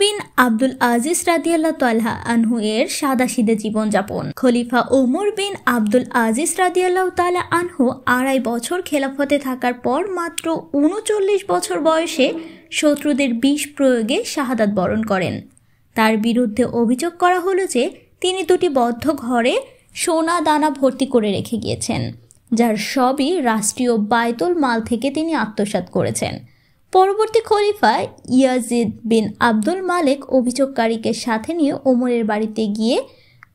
বিন আব্দুল আজিজ রাদিয়াল্লাহু তাআলা আনহু এর সাদাসিধে জীবনযাপন। খলিফা ওমর বিন আব্দুল আজিজ রাদিয়াল্লাহু তাআলা আনহু 2.5 বছর খেলাফতে থাকার পর মাত্র 39 বছর বয়সে শত্রুদের বিষ প্রয়োগে শাহাদাত বরণ করেন। তার বিরুদ্ধে অভিযোগ করা হলো যে তিনি 2টি বদ্ধ ঘরে সোনা দানা ভর্তি করে রেখে গিয়েছেন, যার সবই রাষ্ট্রীয় বায়তুল মাল থেকে তিনি আত্মসাৎ করেছেন। পরবর্তী খলিফা ইয়াজিদ বিন আব্দুল মালেক অভিযোগকারীকে সাথে নিয়ে ওমরের বাড়িতে গিয়ে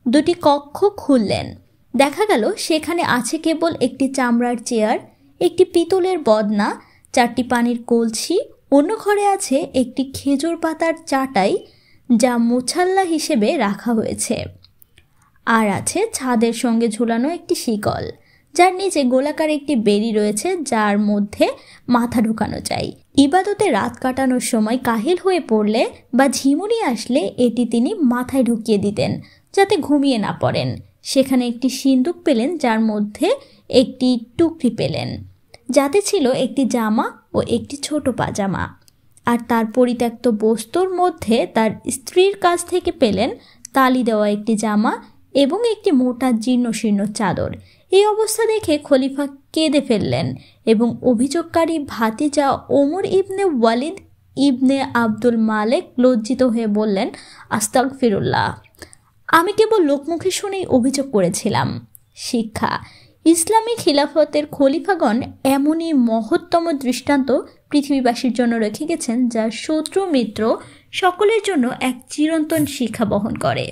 2টি কক্ষ খুললেন। দেখা গেল সেখানে আছে কেবল একটি চামড়ার চেয়ার, একটি পিতলের বদনা, 4টি পানির কলসি, অন্য ঘরে আছে একটি খেজুর পাতার চাটাই যা মুছাল্লা হিসেবে রাখা হয়েছে, আর আছে ছাদের সঙ্গে ঝুলানো একটি শিকল, যার নিচে গোলাকার একটি বেড়ি রয়েছে যার মধ্যে মাথা ঢোকানো যায়। ইবাদতে রাত কাটানোর সময় কাহিল হয়ে পড়লে বা ঝিমুনি আসলে এটি তিনি মাথায় ঢুকিয়ে দিতেন যাতে ঘুমিয়ে না পড়েন। সেখানে একটি সিন্দুক পেলেন যার মধ্যে একটি টুকরি পেলেন যাতে ছিল একটি জামা ও একটি ছোট পাজামা, আর তার পরিত্যক্ত বস্তুর মধ্যে তার স্ত্রীর কাছ থেকে পেলেন তালি দেওয়া একটি জামা এবং একটি মোটা জীর্ণশীর্ণ চাদর। এই অবস্থা দেখে খলিফা কেঁদে ফেললেন এবং অভিযোগকারী ভাতিজা ওমর ইবনে ওয়ালিদ ইবনে আব্দুল মালেক লজ্জিত হয়ে বললেন, আস্তাগফিরুল্লাহ, আমি কেবল লোকমুখে শুনেই অভিযোগ করেছিলাম। শিক্ষা: ইসলামী খিলাফতের খলিফাগণ এমনই মহত্তম দৃষ্টান্ত পৃথিবীবাসীর জন্য রেখে গেছেন যা শত্রু মিত্র সকলের জন্য এক চিরন্তন শিক্ষা বহন করে।